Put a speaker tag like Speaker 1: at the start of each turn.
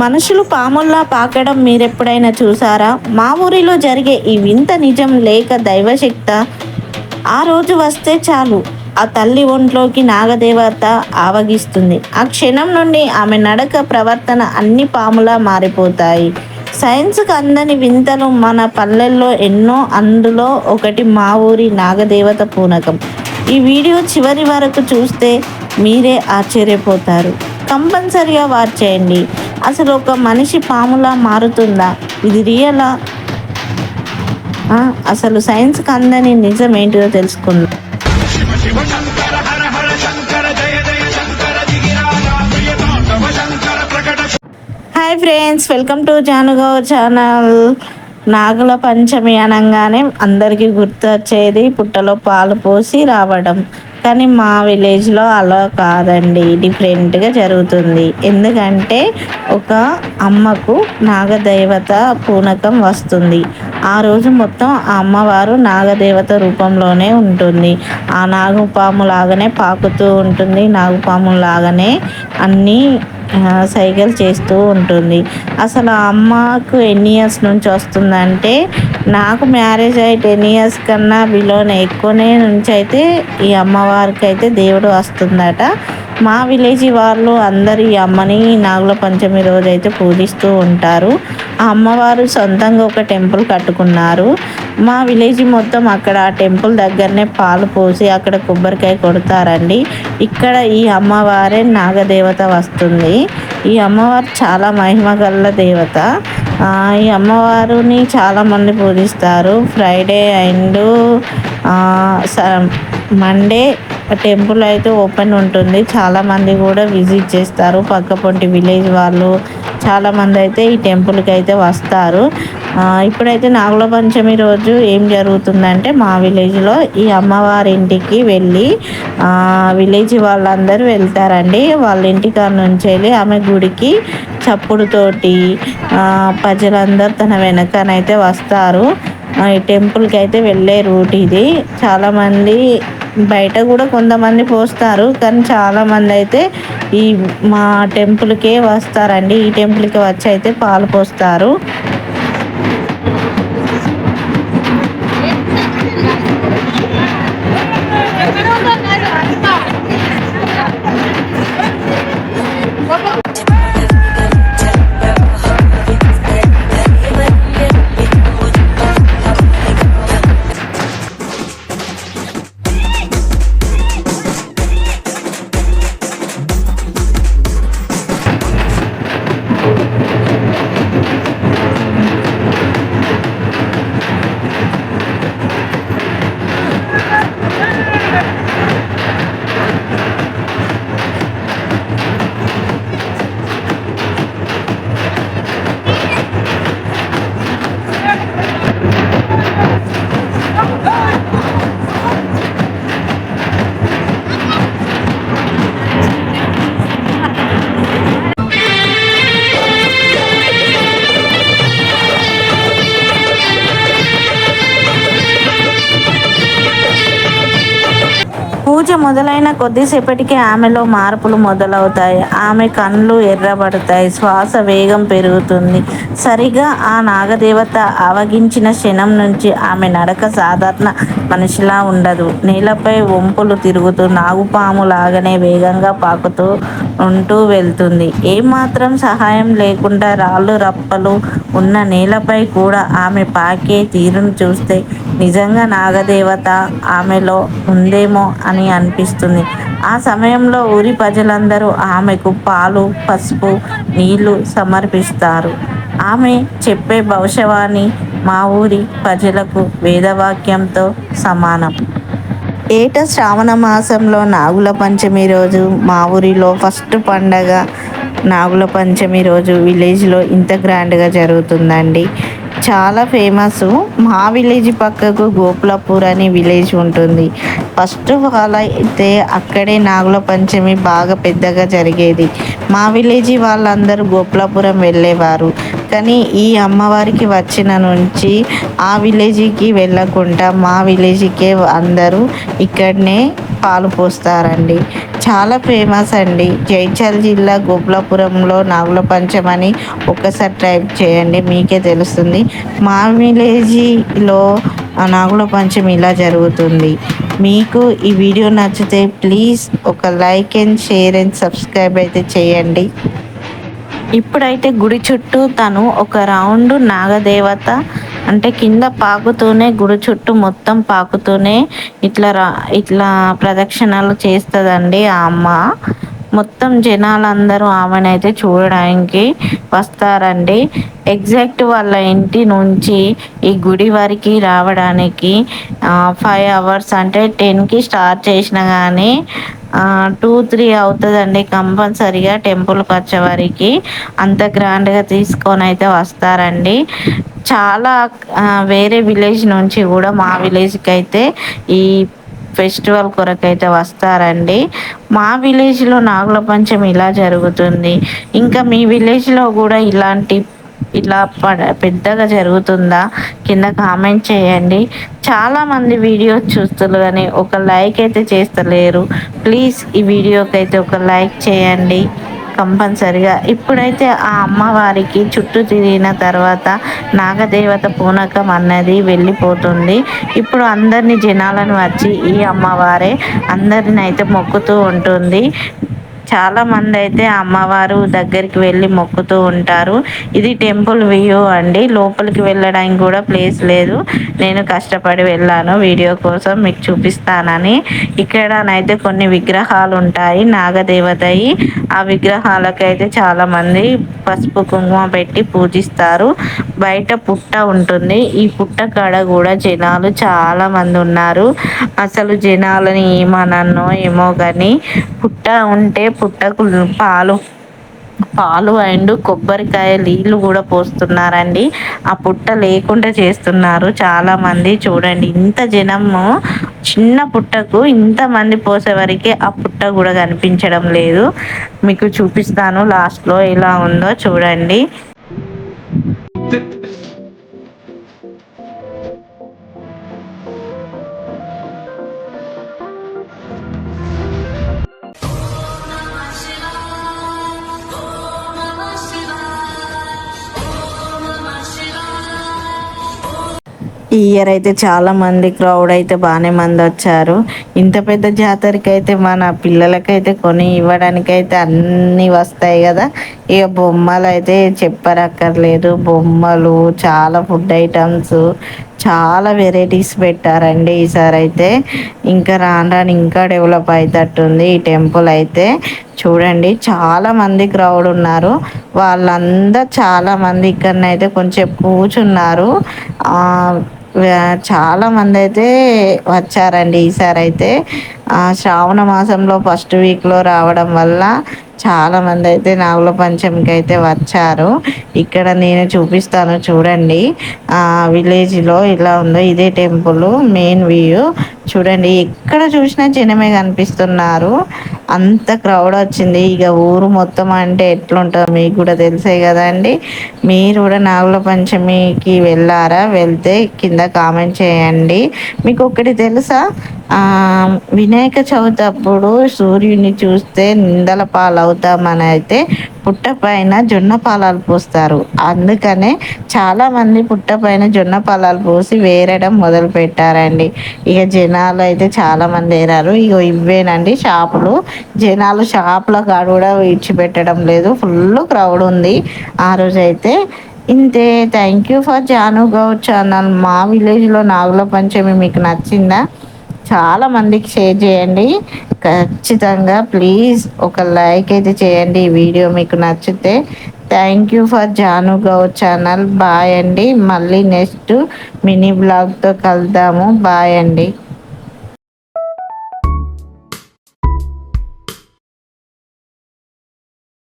Speaker 1: మనుషులు పాముల్లా పాకడం మీరెప్పుడైనా చూసారా? మా ఊరిలో జరిగే ఈ వింత నిజం లేక దైవశక్త ఆ రోజు వస్తే చాలు ఆ తల్లి ఒంట్లోకి నాగదేవత ఆవగిస్తుంది. ఆ క్షణం నుండి ఆమె నడక ప్రవర్తన అన్ని పాములా మారిపోతాయి. సైన్స్కి అందని వింతలు మన పల్లెల్లో ఎన్నో, అందులో ఒకటి మా ఊరి నాగదేవత పూనకం. ఈ వీడియో చివరి వరకు చూస్తే మీరే ఆశ్చర్యపోతారు. కంపల్సరిగా వాచ్ చేయండి. అసలు ఒక మనిషి పాములా మారుతుందా? ఇది రియలా? అసలు సైన్స్కి అందని నిజం ఏంటిదో తెలుసుకుందాం. హాయ్ ఫ్రెండ్స్, వెల్కమ్ టు జానుగౌర్ ఛానల్. నాగుల పంచమి అనగానే అందరికీ గుర్తొచ్చేది పుట్టలో పాలు పోసి రావడం. కానీ మా విలేజ్లో అలా కాదండి, డిఫరెంట్గా జరుగుతుంది. ఎందుకంటే ఒక అమ్మకు నాగదేవత పూనకం వస్తుంది. ఆ రోజు మొత్తం ఆ అమ్మవారు నాగదేవత రూపంలోనే ఉంటుంది. ఆ నాగుపాము లాగానే పాకుతూ ఉంటుంది, నాగుపాము లాగానే అన్నీ సైకిల్ చేస్తూ ఉంటుంది. అసలు ఆ అమ్మకు ఎన్ని ఇయర్స్ నుంచి వస్తుందంటే, నాకు మ్యారేజ్ అయ్యి 10 ఇయర్స్ కన్నా బిలోనే ఎక్కువనే నుంచి అయితే ఈ అమ్మవారికి అయితే దేవుడు వస్తుందట. మా విలేజ్ వాళ్ళు అందరూ ఈ అమ్మని నాగుల పంచమి రోజు అయితే పూజిస్తూ ఉంటారు. ఆ అమ్మవారు సొంతంగా ఒక టెంపుల్ కట్టుకున్నారు. మా విలేజ్ మొత్తం అక్కడ ఆ టెంపుల్ దగ్గరనే పాలు పోసి అక్కడ కొబ్బరికాయ కొడతారండి. ఇక్కడ ఈ అమ్మవారే నాగదేవత వస్తుంది. ఈ అమ్మవారు చాలా మహిమ గల దేవత. ఈ అమ్మవారిని చాలామంది పూజిస్తారు. ఫ్రైడే అండ్ మండే టెంపుల్ అయితే ఓపెన్ ఉంటుంది. చాలామంది కూడా విజిట్ చేస్తారు. పక్కపొంటి విలేజ్ వాళ్ళు చాలామంది అయితే ఈ టెంపుల్కి అయితే వస్తారు. ఇప్పుడైతే నాగుల పంచమి రోజు ఏం జరుగుతుందంటే, మా విలేజ్లో ఈ అమ్మవారి ఇంటికి వెళ్ళి విలేజ్ వాళ్ళందరూ వెళ్తారండి. వాళ్ళ ఇంటికాడ నుంచి వెళ్ళి ఆమె గుడికి చప్పుడుతోటి ప్రజలందరూ తన వెనకనైతే వస్తారు. ఈ టెంపుల్కి అయితే వెళ్ళే రూట్ ఇది. చాలామంది బయట కూడా కొంతమంది పోస్తారు, కానీ చాలామంది అయితే ఈ మా టెంపుల్కే వస్తారండి. ఈ టెంపుల్కి వచ్చి అయితే పాలు పోస్తారు. పూజ మొదలైన కొద్దిసేపటికి ఆమెలో మార్పులు మొదలవుతాయి. ఆమె కళ్ళు ఎర్రబడతాయి, శ్వాస వేగం పెరుగుతుంది. సరిగా ఆ నాగదేవత ఆవగించిన క్షణం నుంచి ఆమె నడక సాధారణ మనిషిలా ఉండదు. నేలపై వంపులు తిరుగుతూ నాగుపాము లాగానే వేగంగా పాకుతూ వెళ్తుంది. ఏమాత్రం సహాయం లేకుండా రాళ్ళు రప్పలు ఉన్న నేలపై కూడా ఆమె పాకే తీరును చూస్తే నిజంగా నాగదేవత ఆమెలో ఉందేమో అని అనిపిస్తుంది. ఆ సమయంలో ఊరి ప్రజలందరూ ఆమెకు పాలు, పసుపు, నీళ్లు సమర్పిస్తారు. ఆమె చెప్పే భవిష్యవాణి మా ఊరి ప్రజలకు వేదవాక్యంతో సమానం. ఏటా శ్రావణ మాసంలో నాగుల పంచమి రోజు మా ఊరిలో ఫస్ట్ పండగ. నాగుల పంచమి రోజు విలేజ్లో ఇంత గ్రాండ్గా జరుగుతుందండి. చాలా ఫేమస్. మా విలేజ్ పక్కకు గోపులాపూర్ అని విలేజ్ ఉంటుంది. ఫస్ట్ ఆఫ్ ఆల్ అయితే అక్కడే నాగుల పంచమి బాగా పెద్దగా జరిగేది. మా విలేజ్ వాళ్ళందరూ గోపులాపురం వెళ్ళేవారు. కానీ ఈ అమ్మవారికి వచ్చిన నుంచి ఆ విలేజ్కి వెళ్ళకుండా మా విలేజ్కే అందరూ ఇక్కడనే పాలు పోస్తారండి. చాలా ఫేమస్ అండి. జైత్యాల జిల్లా గోపులాపురం అమలాపురంలో నాగుల పంచమని ఒక్కసారి ట్రై చేయండి, మీకే తెలుస్తుంది. మా విలేజ్లో నాగుల పంచమి ఇలా జరుగుతుంది. మీకు ఈ వీడియో నచ్చితే ప్లీజ్ ఒక like and share and subscribe అయితే చేయండి. ఇప్పుడైతే గుడి చుట్టూ తను ఒక రౌండ్ నాగదేవత అంటే కింద పాకుతూనే గుడి చుట్టూ మొత్తం పాకుతూనే ఇట్లా ప్రదక్షిణలు చేస్తుందండి ఆ అమ్మ. మొత్తం జనాలందరూ ఆమెనైతే చూడడానికి వస్తారండి. ఎగ్జాక్ట్ వాళ్ళ ఇంటి నుంచి ఈ గుడి వరకు రావడానికి 5 అవర్స్ అంటే 10కి స్టార్ట్ చేసినా కానీ 2-3 అవుతుందండి కంపల్సరిగా టెంపుల్కి వచ్చే అంత గ్రాండ్గా తీసుకొని అయితే వస్తారండి. చాలా వేరే విలేజ్ నుంచి కూడా మా విలేజ్కి అయితే ఈ ఫెస్టివల్ కొరకైతే వస్తారండి. మా విలేజ్లో నాగుల పంచమి ఇలా జరుగుతుంది. ఇంకా మీ విలేజ్లో కూడా ఇలా పెద్దగా జరుగుతుందా కింద కామెంట్ చేయండి. చాలామంది వీడియోస్ చూస్తారు కానీ ఒక లైక్ అయితే చేస్తలేరు. ప్లీజ్ ఈ వీడియోకి అయితే ఒక లైక్ చేయండి కంపల్సరిగా. ఇప్పుడైతే ఆ అమ్మవారికి చుట్టూ తిరిగిన తర్వాత నాగదేవత పూనకం అన్నది వెళ్ళిపోతుంది. ఇప్పుడు అందరినీ జనాలను వచ్చి ఈ అమ్మవారే అందరిని అయితే మొక్కుతూ ఉంటుంది. చాలా మంది అయితే అమ్మవారు దగ్గరికి వెళ్ళి మొక్కుతూ ఉంటారు. ఇది టెంపుల్ వ్యూ అండి, లోపలికి వెళ్ళడానికి కూడా ప్లేస్ లేదు. నేను కష్టపడి వెళ్ళాను వీడియో కోసం మీకు చూపిస్తానని. ఇక్కడనైతే కొన్ని విగ్రహాలు ఉంటాయి నాగదేవతయి. ఆ విగ్రహాలకైతే చాలా మంది పసుపు కుంకుమ పెట్టి పూజిస్తారు. బయట పుట్ట ఉంటుంది, ఈ పుట్ట కాడ కూడా జనాలు చాలా మంది ఉన్నారు. అసలు జనాలని ఏమనో ఏమో కానీ పుట్ట ఉంటే పుట్టకు పాలు అండ్ కొబ్బరికాయ నీళ్ళు కూడా పోస్తున్నారండి. ఆ పుట్ట లేకుండా చేస్తున్నారు చాలా మంది. చూడండి ఇంత జనము చిన్న పుట్టకు ఇంతమంది పోసే వరకే ఆ పుట్ట కూడా కనిపించడం లేదు. మీకు చూపిస్తాను లాస్ట్లో ఎలా ఉందో చూడండి. ఈ ఇయర్ అయితే చాలా మంది క్రౌడ్ అయితే బాగానే మంది వచ్చారు. ఇంత పెద్ద జాతరకి అయితే మన పిల్లలకైతే కొని ఇవ్వడానికైతే అన్నీ వస్తాయి కదా. ఇక బొమ్మలు అయితే చెప్పరక్కర్లేదు. బొమ్మలు, చాలా ఫుడ్ ఐటమ్స్, చాలా వెరైటీస్ పెట్టారండి ఈసారి అయితే. ఇంకా రాను ఇంకా డెవలప్ అవుతట్టుంది ఈ టెంపుల్ అయితే. చూడండి చాలా మంది క్రౌడ్ ఉన్నారు. వాళ్ళందరూ చాలా మంది ఇక్కడనైతే కొంచెం కూర్చున్నారు. చాలా మంది అయితే వచ్చారండి ఈసారి అయితే. శ్రావణ మాసంలో ఫస్ట్ వీక్లో రావడం వల్ల చాలా మంది అయితే నాగుల పంచమికి అయితే వచ్చారు. ఇక్కడ నేను చూపిస్తాను చూడండి. విలేజ్లో ఇలా ఉందో ఇదే టెంపుల్ మెయిన్ వ్యూ. చూడండి ఎక్కడ చూసినా జనమే కనిపిస్తున్నారు. అంత క్రౌడ్ వచ్చింది. ఇక ఊరు మొత్తం అంటే ఎట్లుంటుందో మీకు కూడా తెలిసే కదండి. మీరు కూడా నాగుల పంచమికి వెళ్ళారా? వెళ్తే కింద కామెంట్ చేయండి. మీకు ఒకటి తెలుసా, వినాయక చవితి అప్పుడు సూర్యుని చూస్తే నిందల పాలవుతామని అయితే పుట్ట పైన జొన్న పాలాలు పోస్తారు. అందుకనే చాలామంది పుట్ట పైన జొన్న పాలాలు పోసి వేరడం మొదలు పెట్టారండి. ఇక జనాలు అయితే చాలామంది ఏరారు. ఇక ఇవేనండి షాపులు. జనాలు షాపుల కాడ కూడా విడిచిపెట్టడం లేదు, ఫుల్ క్రౌడ్ ఉంది ఆ రోజైతే. ఇంతే. Thank you for Janu Goud channel. మా విలేజ్లో నాగుల పంచమి మీకు నచ్చిందా? చాలా మందికి షేర్ చేయండి ఖచ్చితంగా. ప్లీజ్ ఒక లైక్ అయితే చేయండి ఈ వీడియో మీకు నచ్చితే. Thank you for Janu Goud channel. Bye అండి. మళ్ళీ నెక్స్ట్ మినీ బ్లాగ్తో కలుద్దాము. బాయ్ అండి.